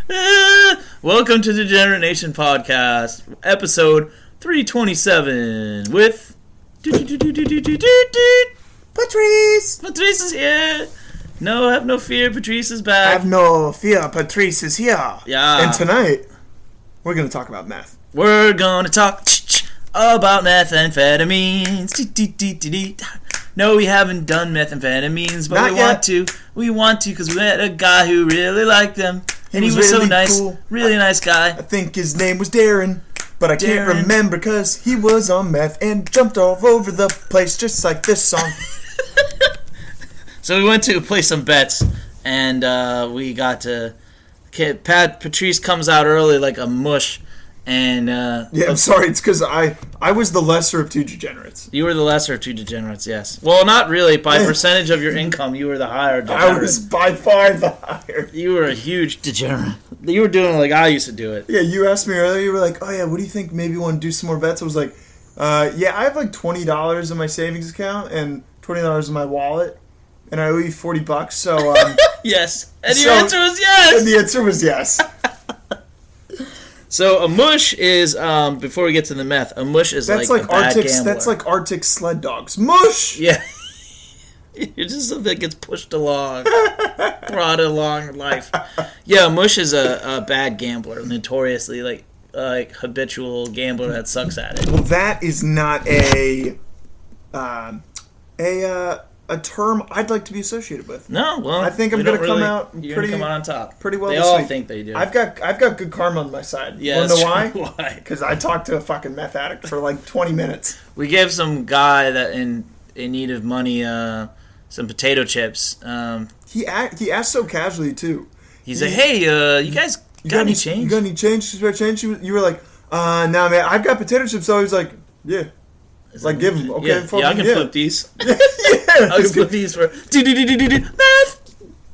Welcome to the Degenerate Nation podcast, episode 327 with Patrice! Patrice is here. No, have no fear, Patrice is back. Have no fear, Patrice is here. Yeah. And tonight, we're going to talk about meth. We're gonna talk about methamphetamines. No, we haven't done methamphetamines, but Not we yet. want to. We want to because we met a guy who really liked them. And he was really so nice. cool. Really nice guy. I think his name was Darren, but I can't Darren. remember because he was on meth and jumped all over the place just like this song. So we went to play some bets, and we got to... Patrice comes out early like a mush, and... Yeah, I'm sorry. It's because I was the lesser of two degenerates. You were the lesser of two degenerates, yes. Well, not really. By percentage of your income, you were the higher degenerate. I was by far the higher. You were a huge degenerate. You were doing it like I used to do it. Yeah, you asked me earlier, you were like, oh yeah, what do you think, maybe you want to do some more bets? I was like, yeah, I have like $20 in my savings account and $20 in my wallet, and I owe you $40, so... Yes. And your answer was yes! And the answer was yes. So a mush is, before we get to the meth, a mush is like a bad gambler. That's like Arctic sled dogs. Mush! Yeah. You're just something that gets pushed along, brought along in life. Yeah, a mush is a bad gambler, notoriously like habitual gambler that sucks at it. Well, that is not a term I'd like to be associated with. No, well, I think I'm going to come out you're gonna come out on top. Pretty well. They this all week. think they do. I've got good karma on my side. Yeah, you know why? Why? Because I talked to a fucking meth addict for like 20 minutes. We gave some guy that in need of money some potato chips. He asked so casually too. He's like, "Hey, you guys got any change? You got any change? Spare change?" You were like, "No, man, I've got potato chips." So he was like, "Yeah." It's like, give them. Okay, yeah, I can flip these. Yeah, I can flip these for meth.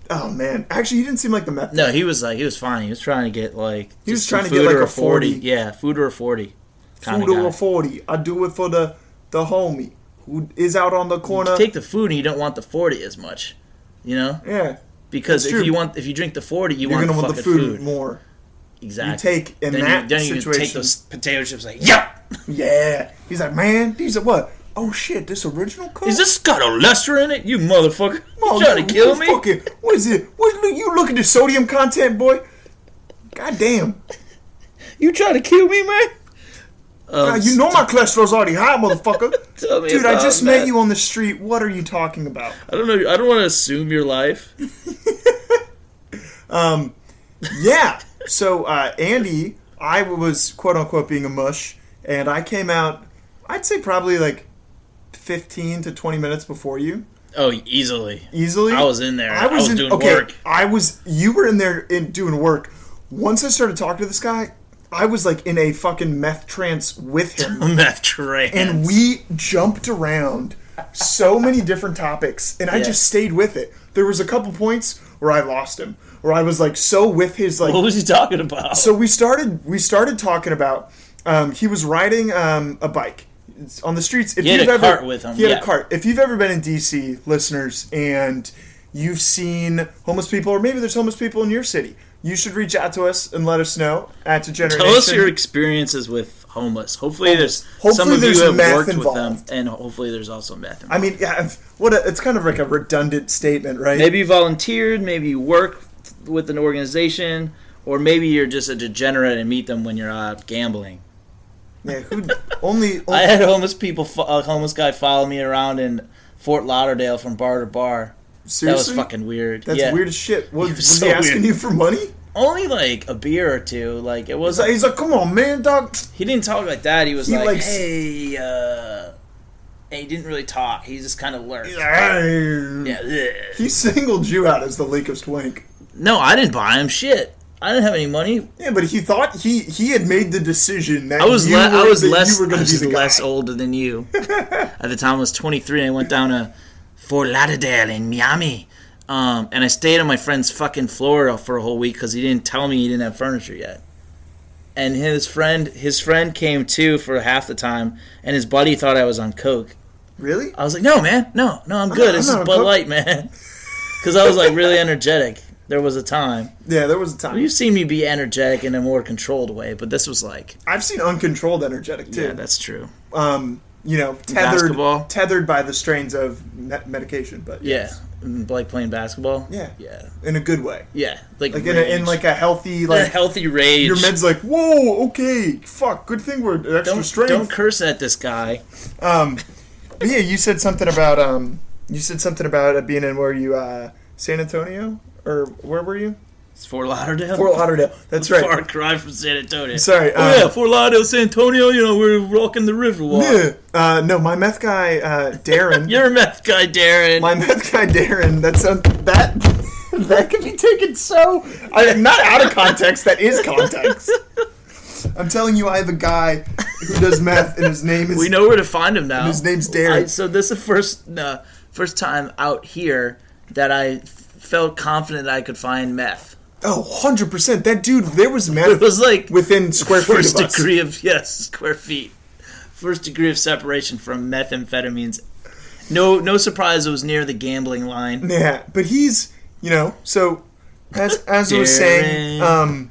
Oh man, actually, he didn't seem like the meth. No, he was fine. He was trying to get like he was trying to get like a 40. Yeah, food or a 40. Food or a 40. I do it for the homie who is out on the corner. You take the food and you don't want the 40 as much, you know? Yeah. Because if you drink the 40, you're gonna want want the food more. Exactly. You take in then that you situation. take those potato chips like, yep. Yeah. He's like, man, these are what? Oh shit, this original Coke? Is this got a Lester in it? You motherfucker. Oh, You trying to kill me? What is it? You look at the sodium content, boy. God damn. You trying to kill me, man? You know my cholesterol's already high, motherfucker. Tell me Dude, I just about that. met you on the street. What are you talking about? I don't know. I don't want to assume your life. Yeah. So, Andy, I was quote-unquote being a mush, and I came out, I'd say probably like 15 to 20 minutes before you. Oh, easily. Easily? I was in there. I was doing work. You were in there doing work. Once I started talking to this guy, I was like in a fucking meth trance with him. Meth trance. And we jumped around so many different topics, and I just stayed with it. There was a couple points where I lost him, where I was like so with his like. What was he talking about? So we started talking about. He was riding a bike on the streets. He had a cart with him. He had a cart. If you've ever been in DC, listeners, and you've seen homeless people, or maybe there's homeless people in your city, you should reach out to us and let us know at Degenerate Nation. Tell us your experiences with homeless. Hopefully some of you have worked involved with them, and hopefully there's also meth involved. I mean, yeah, it's kind of like a redundant statement, right? Maybe you volunteered, maybe you work with an organization, or maybe you're just a degenerate and meet them when you're out gambling. Yeah, only I had a homeless guy follow me around in Fort Lauderdale from bar to bar. Seriously? That was fucking weird. That's weird as shit. Was so he asking weird. you for money? Only like a beer or two. Like it was. He's like, come on, man, dog. He didn't talk like that. He was like, hey, and he didn't really talk. He just kind of lurked. Yeah. He singled you out as the leakest wink. No, I didn't buy him shit. I didn't have any money. Yeah, but he thought he had made the decision that I was less less older than you. At the time, I was 23, and I went down to Fort Lauderdale in Miami. And I stayed on my friend's fucking floor for a whole week because he didn't tell me he didn't have furniture yet. And his friend came too for half the time, and his buddy thought I was on coke. Really? I was like, no, man, no, I'm good. This is Bud Light, man. Because I was like really energetic. There was a time. Yeah, there was a time. You've seen me be energetic in a more controlled way, but this was like... I've seen uncontrolled energetic, too. Yeah, that's true. Tethered by the strains of medication, but yes. Yeah, like playing basketball. Yeah, yeah, in a good way. Yeah, like in like a healthy, like a healthy rage. Your med's like, whoa, okay, fuck, good thing we're extra strength. Don't curse at this guy. But yeah, you said something about being in where you San Antonio or where were you? It's Fort Lauderdale. Fort Lauderdale. That's right. Far cry from San Antonio. Sorry. Fort Lauderdale, San Antonio. We're rocking the Riverwalk. Yeah. No, my meth guy, Darren. You're a meth guy, Darren. My meth guy, Darren. That could be taken so not out of context. That is context. I'm telling you, I have a guy who does meth, and his name is. We know where to find him now. And his name's Darren. So this is the first time out here that I felt confident that I could find meth. Oh, 100%. That dude, there was meth. It was like within square feet of us. Square feet. First degree of separation from methamphetamines. No surprise it was near the gambling line. Yeah, but he's, so as I was saying,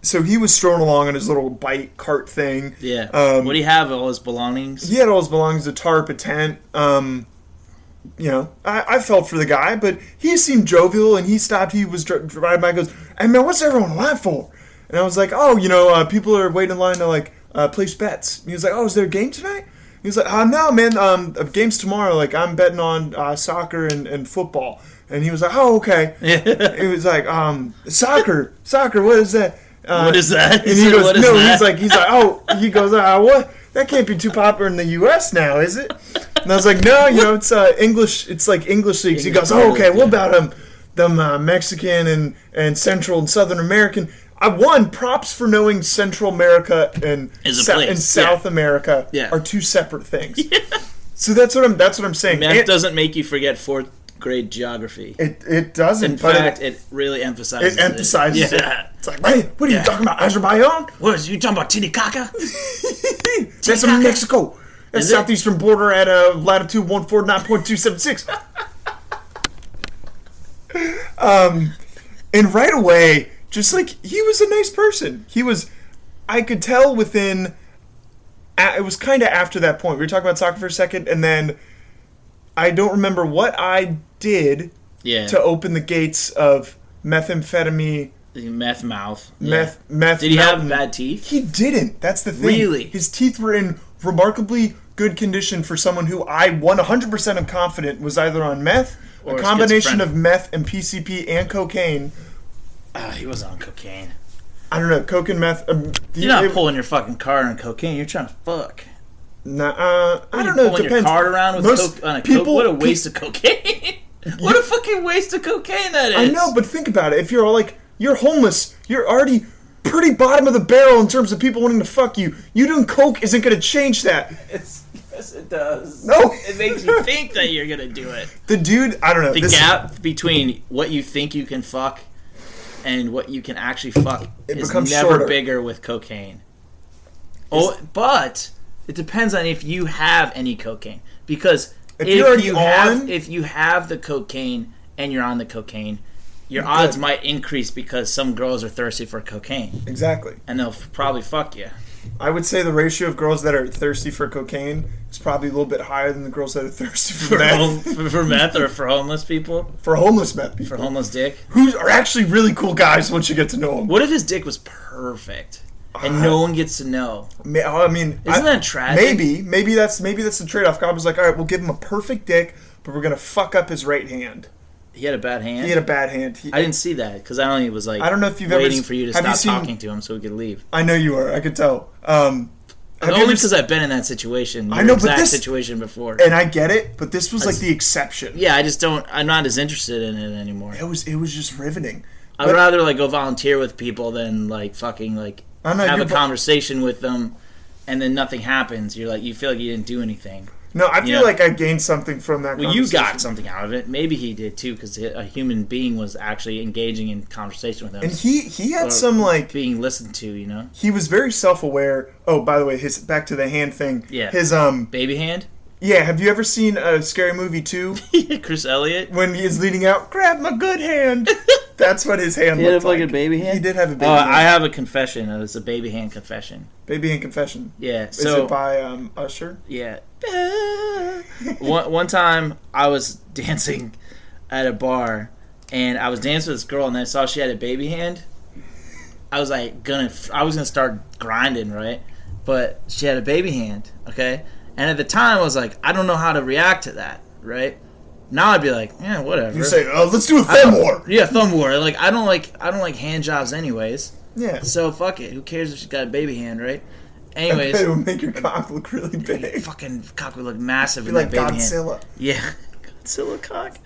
so he was strolling along on his little bike cart thing. Yeah. What do you have? All his belongings? He had all his belongings, a tarp, a tent. I felt for the guy, but he seemed jovial, and he stopped. He was driving by and goes, "Hey, man, what's everyone in line for?" And I was like, "Oh, people are waiting in line to, place bets." And he was like, "Oh, is there a game tonight?" He was like, "No, man, game's tomorrow. Like, I'm betting on soccer and football." And he was like, "Oh, okay." He was like, soccer, what is that?" What is that? And he goes, "No." He goes, "What? That can't be too popular in the U.S. now, is it?" And I was like, "No, it's English. It's like English leagues." He goes, "Oh, okay. What about them Mexican and Central and Southern American?" I won props for knowing Central America and South America are two separate things. Yeah. So that's what I'm saying. Math doesn't make you forget fourth grade geography. It doesn't. In fact, it really emphasizes it. Yeah. It's like, hey, what are you talking about? Azerbaijan? What are you talking about? Titicaca? That's in Mexico. That's southeastern border at latitude 149.276. And right away, just like, he was a nice person. I could tell it was kind of after that point. We were talking about soccer for a second, and then I don't remember what I did to open the gates of methamphetamine. Meth mouth. Meth. Did he have bad teeth? He didn't. That's the thing. Really? His teeth were in remarkably good condition for someone who I 100% am confident was either on meth, or a combination of meth and PCP and cocaine. He wasn't on cocaine. I don't know. Coke and meth. You're not pulling your fucking car on cocaine. You're trying to fuck. Nah, I don't know. Pulling your card around with coke. What a waste of cocaine. What a fucking waste of cocaine that is. I know, but think about it. If you're all like, you're homeless, you're already pretty bottom of the barrel in terms of people wanting to fuck you. You doing coke isn't going to change that. Yes, it does. No. It makes you think that you're going to do it. The dude, I don't know. The gap between what you think you can fuck and what you can actually fuck is never shorter. Bigger with cocaine. But it depends on if you have any cocaine. Because if you have the cocaine and you're on the cocaine, your odds might increase because some girls are thirsty for cocaine. Exactly. And they'll probably fuck you. I would say the ratio of girls that are thirsty for cocaine is probably a little bit higher than the girls that are thirsty for meth. For meth or for homeless people? For homeless meth people. For homeless dick? Who are actually really cool guys once you get to know them. What if his dick was perfect and no one gets to know? I mean... Isn't that tragic? Maybe that's the trade-off. God was like, all right, we'll give him a perfect dick, but we're going to fuck up his right hand. He had a bad hand? He had a bad hand. I didn't see that because I only was like I don't know if you've waiting for you to stop talking to him so we could leave. I know you are. I could tell. Only because I've been in that situation. I know, but exact situation before. And I get it, but this was like the exception. Yeah, I'm not as interested in it anymore. It was just riveting. I'd rather like go volunteer with people than like fucking like have a conversation with them and then nothing happens. You feel like you didn't do anything. No, I feel like I gained something from that conversation. Well, you got something out of it. Maybe he did, too, because a human being was actually engaging in conversation with him. And he had some, like... being listened to, you know? He was very self-aware. Oh, by the way, back to the hand thing. Yeah. His, baby hand? Yeah, have you ever seen a Scary Movie 2? Chris Elliott? When he is leading out, grab my good hand. That's what his hand He had a looked like. fucking baby hand? He did have a baby hand. hand. I have a confession. It's a baby hand confession. Baby hand confession. Yeah. Is it by Usher? Yeah. One time I was dancing at a bar, and I was dancing with this girl, and I saw she had a baby hand. I was like gonna start grinding, right? But she had a baby hand, okay? And at the time I was like, I don't know how to react to that, right? Now I'd be like, yeah, whatever. You say, let's do a thumb war. Yeah, thumb war. Like I don't like hand jobs anyways. Yeah. So fuck it. Who cares if she's got a baby hand, right? Anyways, it would make your cock look really big. Fucking cock would look massive in like that baby Godzilla. hand. Yeah. Godzilla cock.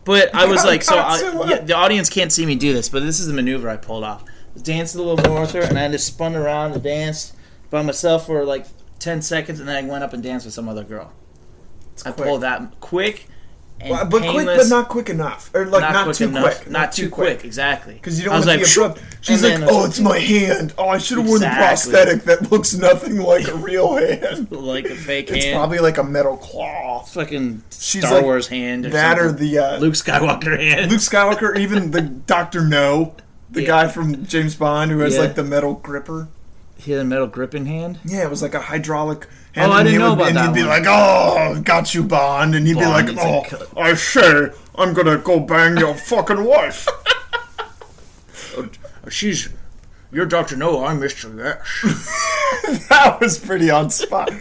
But I was like, the audience can't see me do this, but this is the maneuver I pulled off. I was dancing a little more with her, and I just spun around and danced by myself for like 10 seconds, and then I went up and danced with some other girl. I pulled that quick and but painless. quick, but not quick enough. Or like not too quick. Not too quick, exactly. Because you don't want to be abrupt. She's like, it's my hand. Oh, I should have worn the prosthetic that looks nothing like a real hand. Like a fake hand. It's probably like a metal claw. Fucking Star Wars hand. That or the Luke Skywalker hand. Luke Skywalker, even the Dr. No, the guy from James Bond who has like the metal gripper. He had a metal gripping hand? Yeah, it was like a hydraulic hand. I didn't know about that. And he'd be like, got you, Bond. And he'd be like, I say, I'm going to go bang your fucking wife. You're Dr. No, I'm Mr. Yes. That was pretty on spot.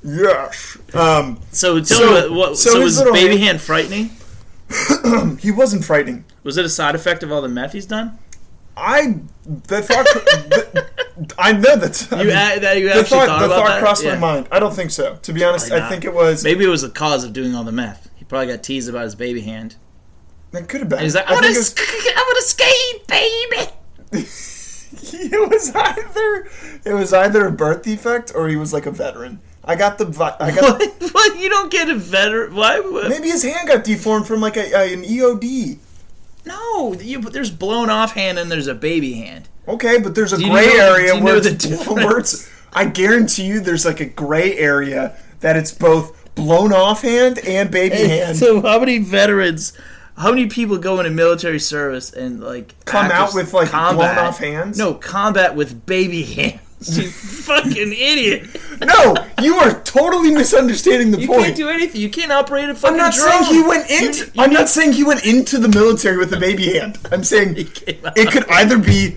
Yes. So tell me, was baby hand frightening? He wasn't frightening. Was it a side effect of all the meth he's done? I know that's. The thought crossed my mind. I don't think so. To be honest, I think it was. Maybe it was the cause of doing all the meth. He probably got teased about his baby hand. That could have been. And he's like, I want to skate, baby. It was either a birth defect or he was like a veteran. What? You don't get a veteran? Why? Maybe his hand got deformed from like an EOD. No, there's blown off hand and there's a baby hand. Okay, but there's a gray area where it's. I guarantee you, there's like a gray area that it's both blown off hand and baby hand. So how many people go into military service and like come out with like blown off hands? No, combat with baby hands. You fucking idiot. No, you are totally misunderstanding the point. You can't do anything. You can't operate a fucking drone. I'm not saying he went into the military with a baby hand. I'm saying it could either be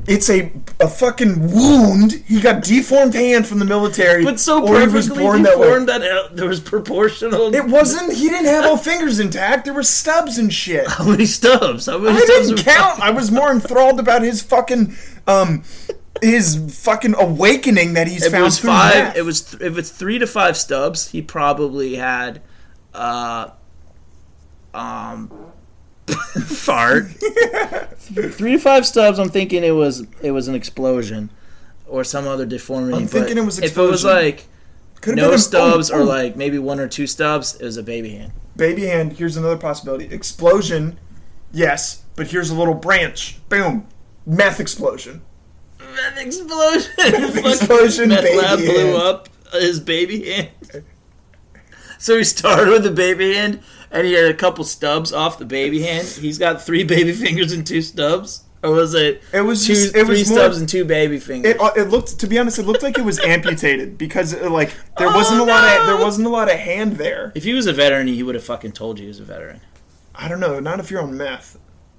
it's a fucking wound. He got deformed hand from the military. But so perfectly deformed that there was proportional. It wasn't. He didn't have all fingers intact. There were stubs and shit. How many stubs? I didn't count. I was more enthralled about his fucking awakening that he's found through meth. If it's 3 to 5 stubs, he probably had fart. 3 to 5 stubs. I'm thinking it was an explosion or some other deformity. I'm thinking it was explosion. If it was like no stubs or like maybe 1 or 2 stubs, it was a baby hand. Baby hand. Here's another possibility. Explosion. Yes, but here's a little branch. Boom. Meth explosion. Meth explosion. Meth lab blew up his baby hand. So he started with the baby hand, and he had a couple stubs off the baby hand. He's got 3 baby fingers and 2 stubs, or was it? It was 3 stubs and 2 baby fingers. It looked, to be honest, it looked like it was amputated because there wasn't a lot of hand there. If he was a veteran, he would have fucking told you he was a veteran. I don't know. Not if you're on meth.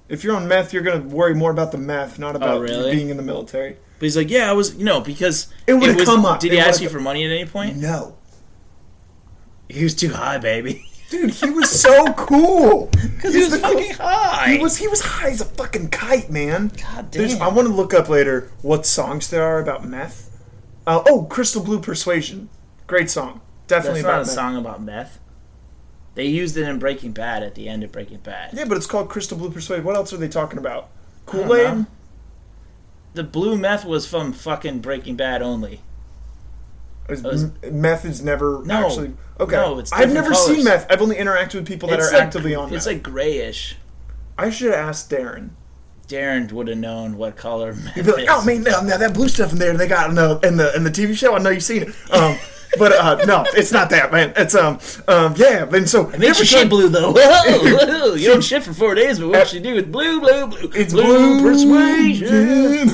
If you're on meth, you're going to worry more about the meth, not about being in the military. But he's like, yeah, I was, because it would have come up. Did he ask you for money at any point? No. He was too high, baby. Dude, he was so cool. Because he was fucking high. He was high as a fucking kite, man. God damn. I want to look up later what songs there are about meth. Crystal Blue Persuasion. Great song. Definitely about meth. That's not a song about meth. They used it in Breaking Bad at the end of Breaking Bad. Yeah, but it's called Crystal Blue Persuasion. What else are they talking about? Kool-Aid? The blue meth was from fucking Breaking Bad only. Meth is never actually... Okay. No, it's I've never colors. seen meth. I've only interacted with people that are actively on meth. It's like grayish. I should have asked Darren. Darren would have known what color meth He'd be like, oh man, now that blue stuff in there they got in the TV show, I know you've seen it. But no, it's not that, man. It's yeah. And so it makes you shit blue though. Whoa. You don't shit for 4 days, but what you do is blue. It's blue persuasion.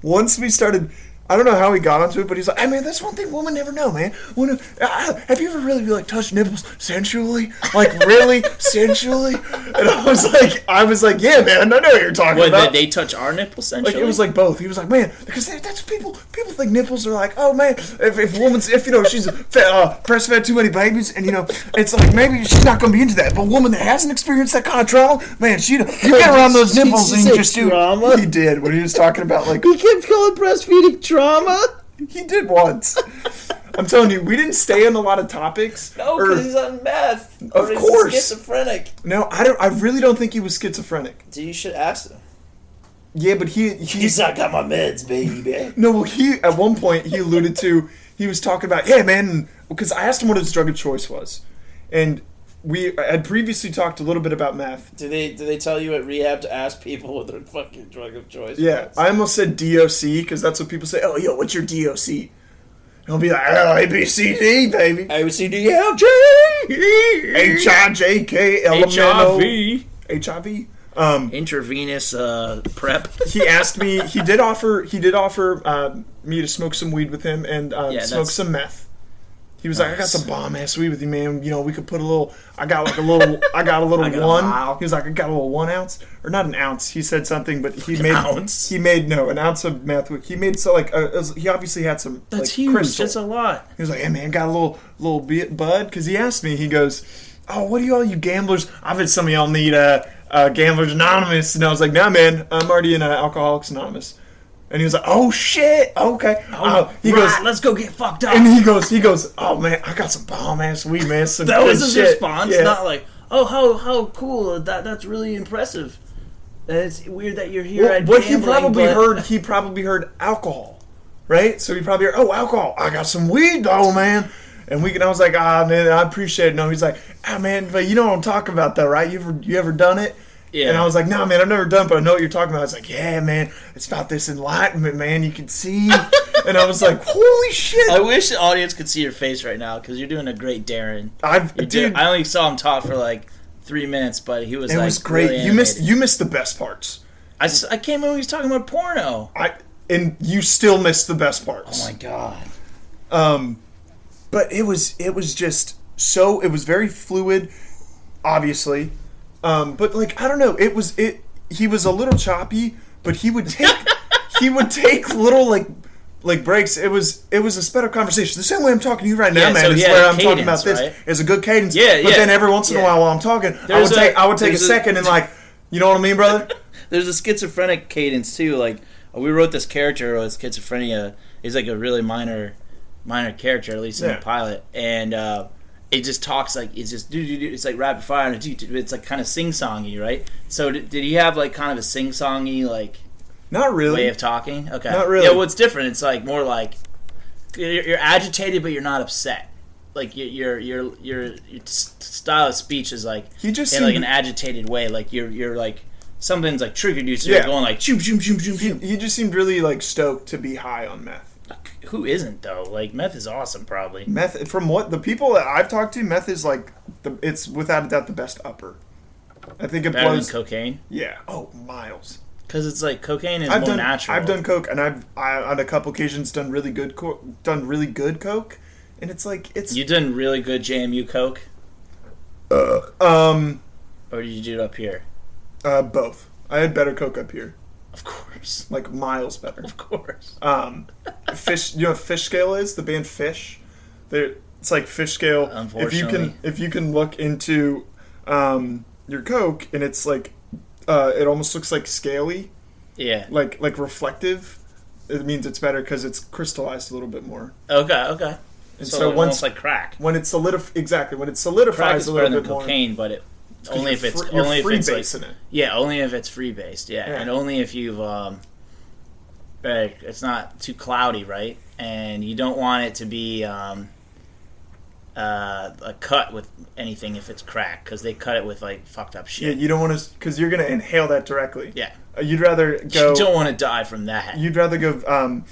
Once we started, I don't know how he got onto it, but he's like, "Hey man, that's one thing women never know, man. Have you ever really like touched nipples sensually, like really sensually?" And I was like, "Yeah, man, I know what you're talking about." Did they touch our nipples sensually? Like it was like both. He was like, "Man, because that's people think nipples are like, oh man, if you know she's breastfed too many babies, and you know it's like maybe she's not gonna be into that. But a woman that hasn't experienced that kind of trauma, man, you get around those nipples and you just do." Trauma? He did when he was talking about like he kept calling breastfeeding trauma. He did once. I'm telling you, we didn't stay on a lot of topics. No, because he's on meth. Of course, schizophrenic. No, I really don't think he was schizophrenic. So you should ask him. Yeah, but he's I got my meds, baby. No, well, at one point he alluded to, he was talking about, yeah, man, because I asked him what his drug of choice was, and we had previously talked a little bit about meth. Do they tell you at rehab to ask people what their fucking drug of choice Yeah, was? I almost said DOC because that's what people say. Oh, yo, what's your DOC? And I'll be like, oh, ABCD, baby. ABCDFG HIJK HIV. Intravenous prep. He asked me. He did offer me to smoke some weed with him and smoke some meth. He was like, I got some bomb ass weed with you, man. You know, we could put a little. I got a little one. He was like, I got a little 1 ounce or not an ounce. He said something, but he made an ounce of meth. He made he obviously had some. That's like, huge. crystal. That's a lot. He was like, hey man, got a little bit bud because he asked me. He goes, oh, what do you gamblers? I bet some of y'all need Gamblers Anonymous, and I was like, nah, man, I'm already in Alcoholics Anonymous. And he was like, oh shit, okay. He goes, let's go get fucked up. And he goes, oh man, I got some bomb ass weed, man. Some that was his shit. response, yeah. Not like, oh how cool, that's really impressive. It's weird that you're here. Well, what he probably heard alcohol, right? So he probably heard, oh, alcohol. I got some weed though, man. And I was like, man, I appreciate it. No, he's like, man, but you know what I'm talking about though, right? You ever done it? Yeah. And I was like, nah, man, I've never done it, but I know what you're talking about. I was like, yeah, man, it's about this enlightenment, man. You can see. And I was like, holy shit. I wish the audience could see your face right now because you're doing a great Darren. I only saw him talk for like 3 minutes, but he was. It was great. Really you missed the best parts. I came when he was talking about porno. And you still missed the best parts. Oh my god. But it was just so. It was very fluid, obviously. But like I don't know, he was a little choppy, but he would take little like breaks. It was a sped up conversation. The same way I'm talking to you right now, man. Is where I'm talking about this. Right? It's a good cadence. Yeah, but then every once in a while I'm talking, I would take a second and like, you know what I mean, brother? There's a schizophrenic cadence too. Like we wrote this character with schizophrenia. He's like a really minor character, at least in the pilot, and. It just talks like it's just it's like rapid fire and it's like kind of sing-songy, right? So did he have like kind of a sing-songy like not really way of talking? Okay, not really. Yeah, well, it's different. It's like more like you're agitated, but you're not upset. Like your style of speech is like he just in like an agitated way. Like you're like something's like triggered you, so you're going like shoom shoom shoom shoom shoom. He just seemed really like stoked to be high on meth. Who isn't though? Like meth is awesome, probably. Meth, from what the people that I've talked to, meth is like it's without a doubt the best upper. I think it better than cocaine. Yeah. Oh, miles. Because it's like cocaine is more natural. I've done coke, and I've on a couple occasions done really good coke, and it's like it's. You done really good JMU coke. Or did you do it up here? Both. I had better coke up here. Of course. Like miles better. Of course. Fish. You know what Fish Scale is? The band Fish. It's like Fish Scale. Unfortunately. If you can look into your coke, and it's like it almost looks like scaly. Yeah. Like reflective. It means it's better because it's crystallized a little bit more. Okay. And so once almost like crack. When it solidifies crack is a little better bit than cocaine, more. but it. Only if it's freebasing it. Yeah, only if it's freebased. Yeah, and only if you've it's not too cloudy, right? And you don't want it to be a cut with anything if it's crack because they cut it with like fucked up shit. Yeah, you don't want to because you're gonna inhale that directly. Yeah, you'd rather go. You don't want to die from that. You'd rather go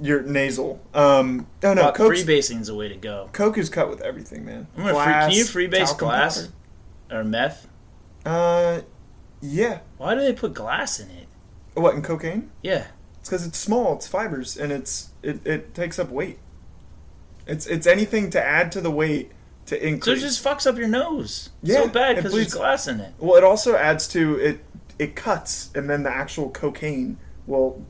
your nasal. No, freebasing is the way to go. Coke is cut with everything, man. Can you freebase glass or meth? Yeah. Why do they put glass in it? What, in cocaine? Yeah. It's because it's small. It's fibers, and it takes up weight. It's anything to add to the weight to increase. So it just fucks up your nose. Yeah, so bad because there's glass in it. Well, it also adds to it. It cuts, and then the actual cocaine will,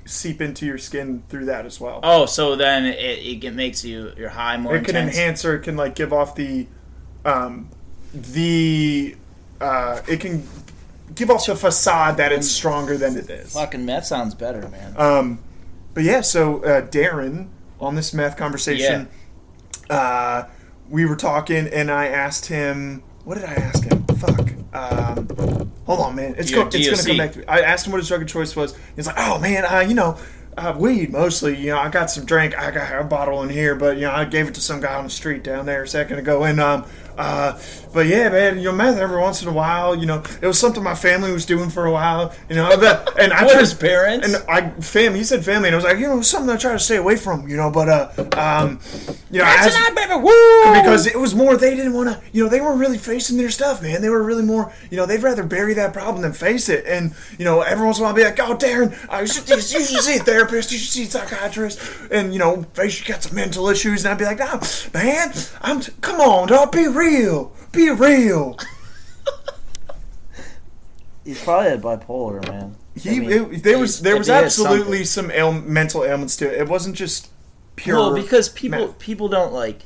seep into your skin through that as well. Oh, so then it makes your high more intense. It can enhance, or it can give off it can give off the facade that it's stronger than it is. Fucking meth sounds better, man. But yeah, so Darren, on this meth conversation, we were talking, and I asked him, what did I ask him? Fuck. Hold on, man. It's going to come back to me. I asked him what his drug of choice was. He's like, oh, man, weed mostly. I got some drink. I got a bottle in here, but, I gave it to some guy on the street down there a second ago. And, but yeah, man, meth every once in a while, it was something my family was doing for a while, and I what, his parents? And he said family, and I was like, something I try to stay away from, but, that's an baby, woo! Because it was more, they didn't want to, they weren't really facing their stuff, man. They were really more, they'd rather bury that problem than face it. And, every once in a while I'd be like, oh, Darren, you should see a therapist, you should see a psychiatrist, and, face, you got some mental issues, and I'd be like, nah, man, come on, dog, be real. Be real. He's probably had bipolar, man. There was absolutely some mental ailments to it. It wasn't just pure. Well, because people don't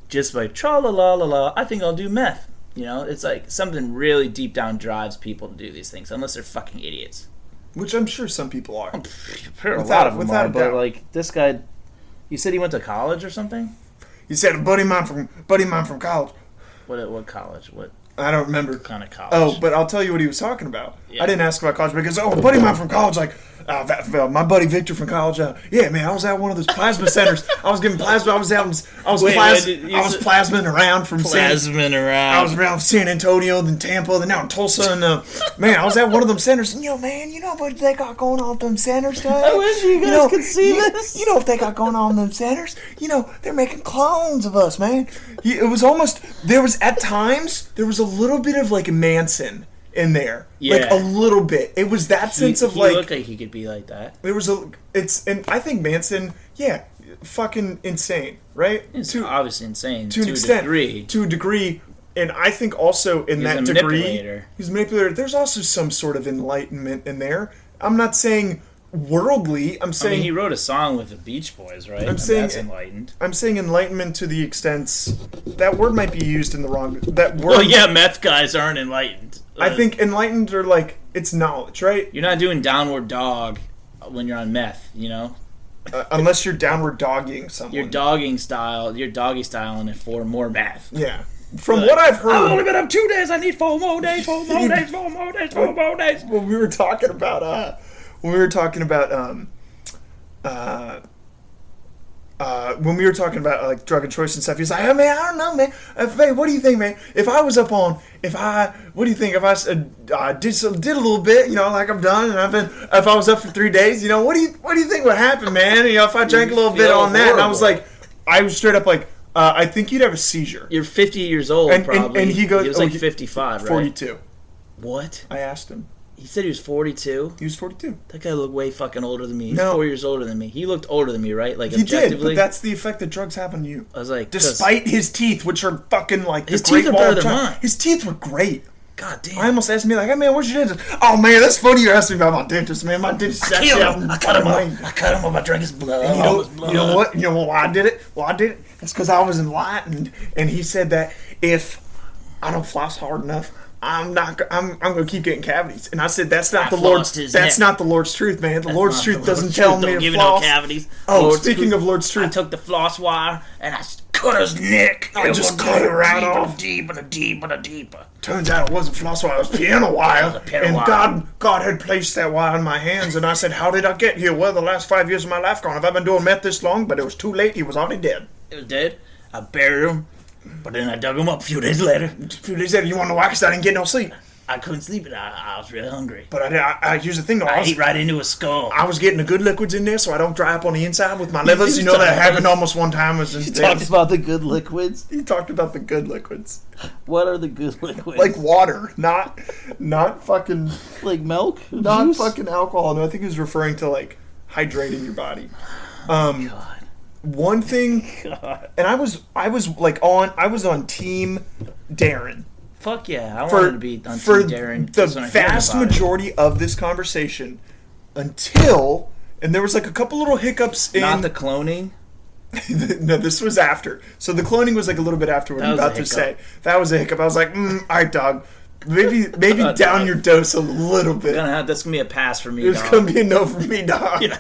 just tra la la la la. I think I'll do meth. It's something really deep down drives people to do these things, unless they're fucking idiots. Which I'm sure some people are. A lot of them are, but this guy, you said he went to college or something. He said a buddy of mine from college. What college? What? I don't remember. What kind of college? Oh, but I'll tell you what he was talking about. Yeah. I didn't ask about college because, a buddy of mine from college, my buddy Victor from college, yeah, man, I was at one of those plasma centers. I was giving plasma. I was plasming around from I was around San Antonio, then Tampa, then now in Tulsa, and man, I was at one of them centers. And man, what they got going on with them centers, guys? I wish you guys could see this. You know what they got going on in them centers? They're making clones of us, man. It was almost, there was a little bit of Manson in there. Yeah. A little bit. It was that sense of he looked like he could be like that. And I think Manson, yeah, fucking insane, right? It's obviously insane. To an extent. To a degree. And I think also in that degree, he's a manipulator. There's also some sort of enlightenment in there. I'm not saying worldly. I'm saying he wrote a song with the Beach Boys, right? That's enlightened. I'm saying enlightenment to the extent that word might be used in the wrong. That word. Well, yeah, meth guys aren't enlightened. I think enlightened are it's knowledge, right? You're not doing downward dog when you're on meth, unless you're downward dogging someone. You're doggy styling it for more meth. Yeah. From what I've heard, I've only been up 2 days. I need 4 more days. 4 more days. 4 more days. 4 more days. When we were talking about when we were talking about drug and choice and stuff, he's like, "Hey, man, I don't know, man. Hey, what do you think, man? What do you think if I did a little bit, like I've done, and if I was up for 3 days, what do you think would happen, man? If I drank a little bit on that." And I was straight up I think you'd have a seizure. You're 50 years old, probably. And he goes, he was 55, right? 42. What? I asked him. He said he was 42? He was 42. That guy looked way fucking older than me. He's 4 years older than me. He looked older than me, right? He did, but that's the effect that drugs have on you. I was like... Despite his teeth, which are fucking his teeth are better than mine. His teeth were great. God damn. I almost asked me hey, man, what's your dentist? Oh, man, that's funny you asked me about my dentist, man. My dentist is actually out. I cut him up. I drank his blood. And you know what? You know why I did it? It's because I was enlightened. And he said that if I don't floss hard enough, I'm gonna keep getting cavities. And I said that's not the Lord's truth, man. The Lord's truth doesn't tell me to floss. No cavities. Oh, speaking of Lord's truth, I took the floss wire and I cut his neck. I just cut it right off. Deeper. Turns out it wasn't floss wire, it was piano wire. And God had placed that wire in my hands, and I said, how did I get here? Well, the last 5 years of my life gone. Have I been doing meth this long? But it was too late. He was already dead. He was dead. I buried him, but then I dug him up a few days later. You want to know why? Because I didn't get no sleep. I couldn't sleep, and I was really hungry. But here's the thing, though. I ate right into a skull. I was getting the good liquids in there, so I don't dry up on the inside with my livers. You know, that happened almost one time. You talked about the good liquids? He talked about the good liquids. What are the good liquids? Like water, not fucking... Like milk? Not juice? fucking alcohol. No, I think he was referring to, like, hydrating your body. God. One thing... God. And I was on Team Darren. Fuck yeah, I wanted to be on Team Darren. For the vast majority of this conversation, until, and there was like a couple little hiccups in... Not the cloning? No, this was after. So the cloning was like a little bit after what I'm about to say. That was a hiccup. I was like, all right, dog. Maybe down your dose a little bit. That's going to be a pass for me, It's going to be a no for me, dog. Yeah.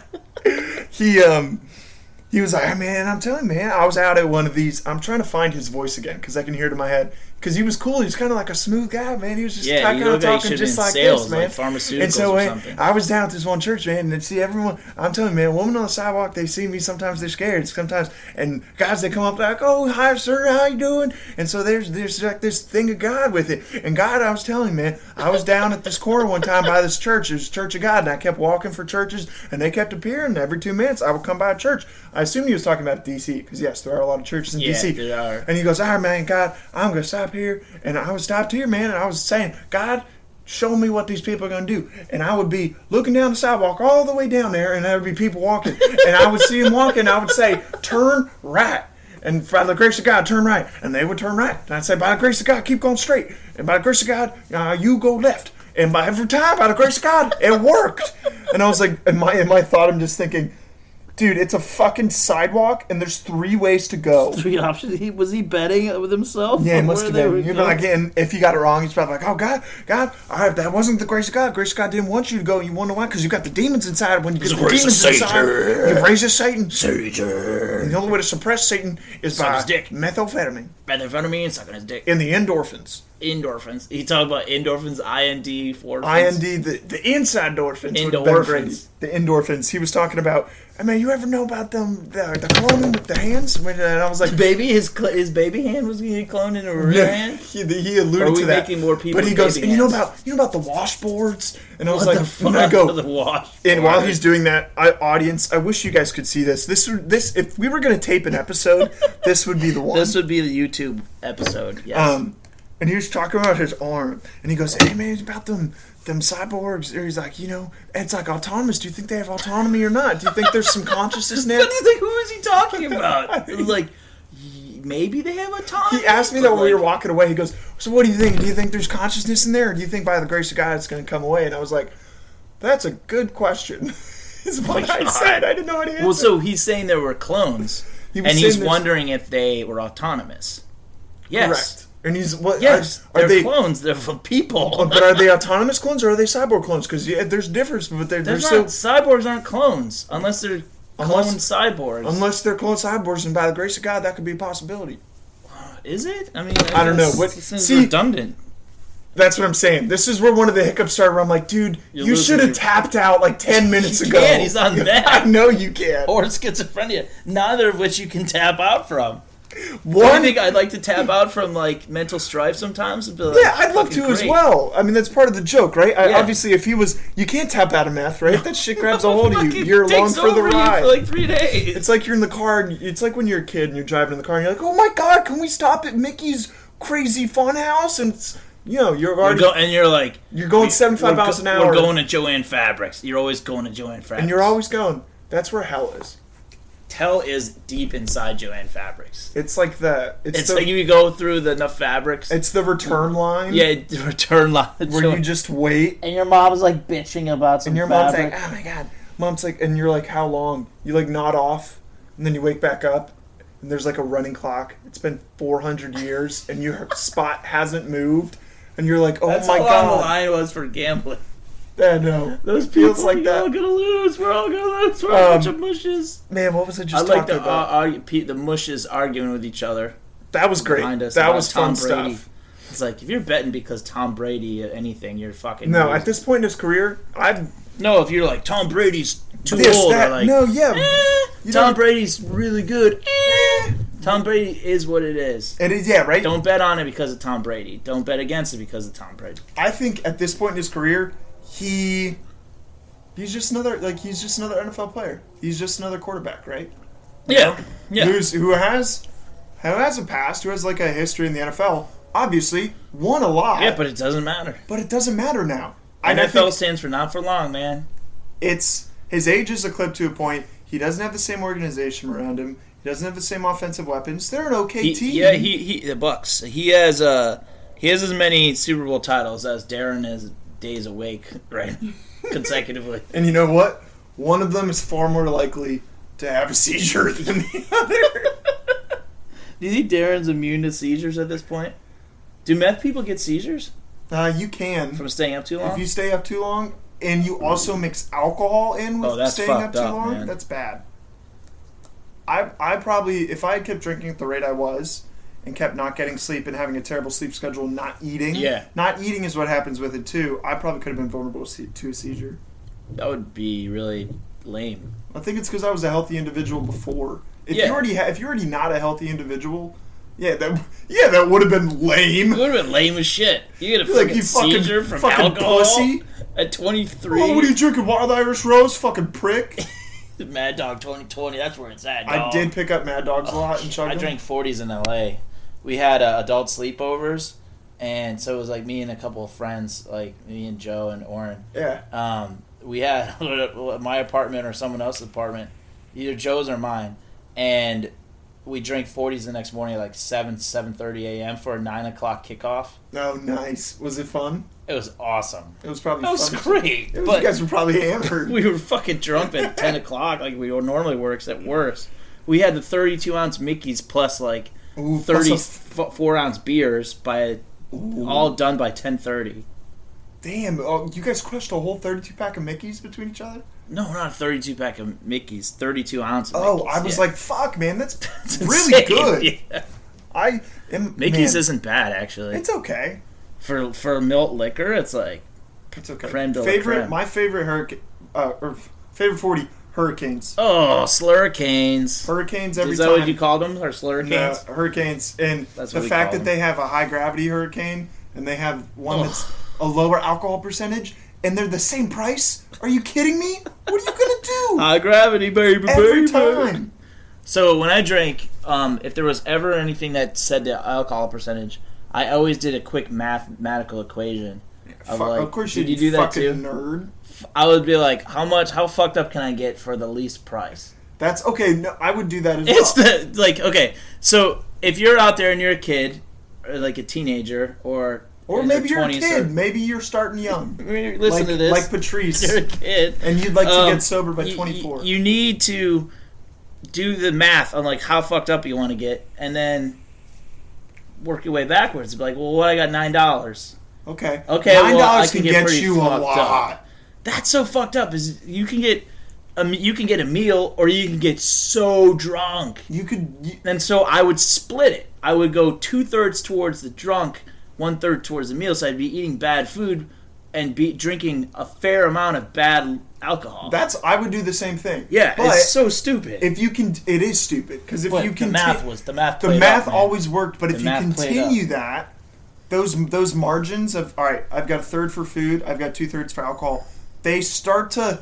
He was like, hey, man, I'm telling you, man, I was out at one of these. I'm trying to find his voice again because I can hear it in my head. Because he was cool. He was kind of like a smooth guy, man. He was just kind of talking just like sales, this, man. Like pharmaceuticals and so or something. I was down at this one church, man, and see everyone. I'm telling you, man, women on the sidewalk, they see me. Sometimes they're scared. Sometimes, and guys, they come up like, oh, hi, sir, how you doing? And so there's like this thing of God with it. And God, I was telling you, man, I was down at this corner one time by this church. There's a Church of God, and I kept walking for churches, and they kept appearing. Every 2 minutes, I would come by a church. I assume he was talking about D.C. because yes, there are a lot of churches in D.C. There are. And he goes, all right, man, God, I'm going to stop here. And I was stopped here, man, and I was saying, God, show me what these people are going to do. And I would be looking down the sidewalk all the way down there, and there would be people walking. And I would see them walking, and I would say, turn right. And by the grace of God, turn right. And they would turn right. And I'd say, by the grace of God, keep going straight. And by the grace of God, you go left. And by every time, by the grace of God, it worked. And I was like, in my thought, I'm just thinking, dude, it's a fucking sidewalk, and there's 3 ways to go. 3 options. Was he betting with himself? Yeah, he must have been. You're like, and if you got it wrong, he's probably like, oh, God, all right, that wasn't the grace of God. Grace of God didn't want you to go. You wonder why? Because you got the demons inside. When you get the demons inside, you raise Satan. And the only way to suppress Satan is by his dick. Methamphetamine. Methamphetamine and sucking his dick. In the endorphins. Endorphins. He talked about endorphins, IND, forphins. IND, the inside endorphins. Endorphins. The endorphins. He was talking about, I mean, you ever know about them, the cloning with the hands? And I was like, his baby hand was getting cloned in a real hand? He alluded to that. Making more people but he goes, and you know about the washboards? And I was like, and I go, the wash. And while he's doing that, audience, I wish you guys could see this. This if we were going to tape an episode, this would be the one. This would be the YouTube episode. Yes. And he was talking about his arm, and he goes, hey, man, it's about them cyborgs. Or he's like, it's like autonomous. Do you think they have autonomy or not? Do you think there's some consciousness now? What do you think? Who is he talking about? Like, maybe they have autonomy. He asked me that when we were walking away. He goes, so what do you think? Do you think there's consciousness in there? Or do you think by the grace of God it's going to come away? And I was like, that's a good question. Is what I said. I didn't know how to answer. Well, so he's saying there were clones, and he's wondering if they were autonomous. Yes. Correct. And he's what? Yes, are they're they clones? They're for people. But are they autonomous clones or are they cyborg clones? Because there's difference, but cyborgs aren't clones unless they're clone cyborgs. Unless they're clone cyborgs, and by the grace of God, that could be a possibility. Is it? I mean, I don't know. Seems redundant. That's what I'm saying. This is where one of the hiccups started. Where I'm like, dude, you should have tapped out like 10 minutes ago. You can't. He's on that. I know you can't. Or schizophrenia. Neither of which you can tap out from. I think I'd like to tap out from like mental strife sometimes. And be like, yeah, I'd love to as well. I mean, that's part of the joke, right? Obviously, if you can't tap out of meth, right? That shit grabs a hold of you. You're along for the ride for like 3 days. It's like you're in the car. It's like when you're a kid and you're driving in the car and you're like, oh my God, can we stop at Mickey's Crazy Fun House? And it's, you're already you're going 75 miles an hour. We're going to Joanne Fabrics. You're always going to Joanne Fabrics, and you're always going. That's where hell is. Hell is deep inside Joanne Fabrics. It's like it's like you go through enough fabrics. It's the return line. Yeah, the return line. Where you just wait. And your mom's like bitching about some and your fabric. mom's like, oh my God. Mom's like, and you're like, how long? You like nod off, and then you wake back up, and there's like a running clock. It's been 400 years, and your spot hasn't moved, and you're like, oh That's my God. God. That's how long the line was for gambling. I know. Those people like that. We're all gonna lose. We're all gonna lose. We're a bunch of mushes. Man, what was I just talking about? The mushes arguing with each other. That was great. That was fun stuff. It's like if you're betting because Tom Brady anything, you're fucking. No, at this point in his career, if you're like Tom Brady's too old, or like no, yeah, Tom Brady's really good. Tom Brady is what it is. It is, yeah, right? Don't bet on it because of Tom Brady. Don't bet against it because of Tom Brady. I think at this point in his career, he's just another NFL player. He's just another quarterback, right? Yeah. Who has a past, who has like a history in the NFL, obviously won a lot. Yeah, but it doesn't matter. But it doesn't matter now. NFL stands for not for long, man. It's his age is eclipsed to a point. He doesn't have the same organization around him. He doesn't have the same offensive weapons. They're an okay team. Yeah, the Bucks. He has as many Super Bowl titles as Darren has days awake, right? Consecutively. And you know what? One of them is far more likely to have a seizure than the other. Do you think Darren's immune to seizures at this point? Do meth people get seizures? You can. From staying up too long? If you stay up too long, and you also mix alcohol in with staying up too long, man. That's bad. I probably, if I kept drinking at the rate I was, and kept not getting sleep and having a terrible sleep schedule, not eating. Yeah. Not eating is what happens with it too. I probably could have been vulnerable to a seizure. That would be really lame. I think it's because I was a healthy individual before. If you're already not a healthy individual, that would have been lame. It would have been lame as shit. You get a fucking seizure from alcohol pussy. At 23. Oh, what are you drinking? Wild Irish Rose? Fucking prick. Mad Dog 2020, that's where it's at, dog. I did pick up Mad Dogs a lot and chug them. I drank 40s in L.A. We had adult sleepovers, and so it was like me and a couple of friends, like me and Joe and Oren. Yeah. We had my apartment or someone else's apartment, either Joe's or mine, and we drank 40s the next morning at like 7:30 a.m. for a 9 o'clock kickoff. Oh, nice. Was it fun? It was awesome. It was probably fun. It was great. But you guys were probably hammered. We were fucking drunk at 10 o'clock like we normally were, except worse. We had the 32-ounce Mickey's plus like 34-ounce beers all done by 10:30. Damn, you guys crushed a whole 32-pack of Mickeys between each other? No, not a 32-pack of Mickey's, 32 ounces. Oh, I was like, fuck, man, that's really good. Yeah. Mickey's isn't bad, actually. It's okay. For malt liquor, it's like it's okay. Creme de la creme. My favorite favorite 40 Hurricanes. Oh, Slurricanes. Hurricanes every time. Is that what you called them, or Slurricanes? No, Hurricanes. And the fact that they have a high gravity hurricane and they have one that's a lower alcohol percentage, and they're the same price? Are you kidding me? What are you gonna do? High gravity, baby, every time. So when I drank, if there was ever anything that said the alcohol percentage, I always did a quick mathematical equation. Of course you did. You do that too? Nerd. I would be like, how fucked up can I get for the least price? That's okay. No, I would do that as well. It's okay. So if you're out there and you're a kid, or like a teenager, or maybe you're a kid. Maybe you're starting young. Listen to this. Like Patrice. You're a kid. And you'd like to get sober by 24. You need to do the math on like how fucked up you want to get, and then work your way backwards. Be like, well, what? I got $9. Okay. $9 can get you a lot. Up. That's so fucked up. Is you can get a meal, or you can get so drunk. And so I would split it. I would go 2/3 towards the drunk, 1/3 towards the meal. So I'd be eating bad food and be drinking a fair amount of bad alcohol. I would do the same thing. Yeah, but it's so stupid. If you can, it is stupid because if you can, the math always worked. But if you continue that, those margins of all right, I've got 1/3 for food, I've got 2/3 for alcohol. You start to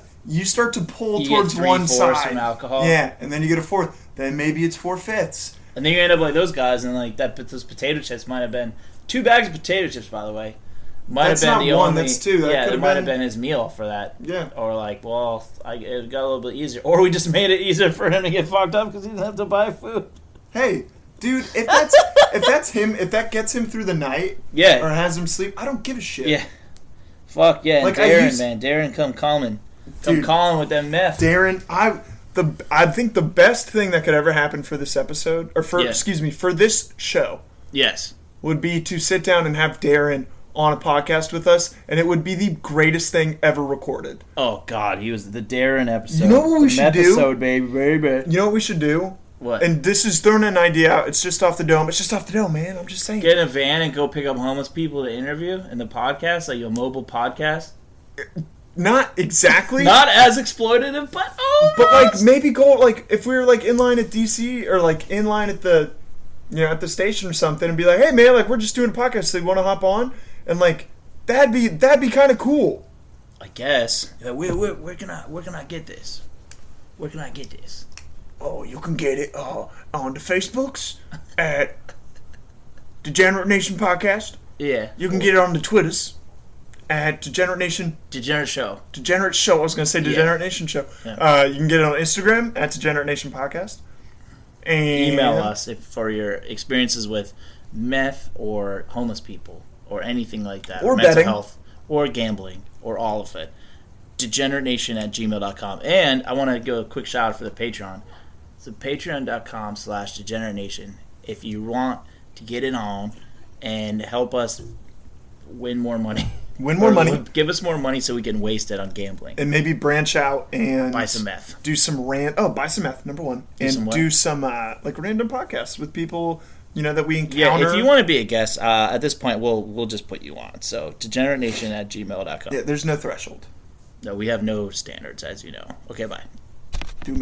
pull towards one side from alcohol. Yeah, and then you get a 1/4. Then maybe it's 4/5. And then you end up like those guys, and like those potato chips might have been 2 bags of potato chips, by the way. That's not one, that's 2. That might have been his meal for that. Yeah. Or like, well, it got a little bit easier. Or we just made it easier for him to get fucked up because he didn't have to buy food. Hey, dude, if that gets him through the night, or has him sleep, I don't give a shit. Yeah. Fuck yeah, like Darren, come calling with that meth. Darren, I think the best thing that could ever happen for this episode, or for this show, would be to sit down and have Darren on a podcast with us, and it would be the greatest thing ever recorded. Oh God, he was the Darren episode. You know what we should do? Methisode, baby. You know what we should do? What? And this is throwing an idea out. It's just off the dome. It's just off the dome, man. I'm just saying. Get in a van and go pick up homeless people to interview in the podcast, like a mobile podcast. Not exactly. Not as exploitative, but like maybe go like if we were like in line at DC or like in line at the at the station or something and be like, hey man, like we're just doing a podcast, so you want to hop on? And like that'd be kind of cool. I guess. Where can I get this? Where can I get this? Oh, you can get it on the Facebooks at Degenerate Nation Podcast. Yeah. You can get it on the Twitters at Degenerate Nation. Degenerate Show. Degenerate Show. I was going to say Degenerate Nation Show. Yeah. You can get it on Instagram at Degenerate Nation Podcast. And email us for your experiences with meth or homeless people or anything like that. Or mental betting. Health or gambling or all of it. DegenerateNation@gmail.com. And I want to give a quick shout out for the Patreon. So patreon.com/DegenerateNation. If you want to get it on and help us win more money. Give us more money so we can waste it on gambling. And maybe branch out and buy some meth. Do some buy some meth, number one. Do some like random podcasts with people, that we encounter. Yeah, if you want to be a guest, at this point we'll just put you on. So DegenerateNation@gmail.com. Yeah, there's no threshold. No, we have no standards, as you know. Okay, bye. Do meth.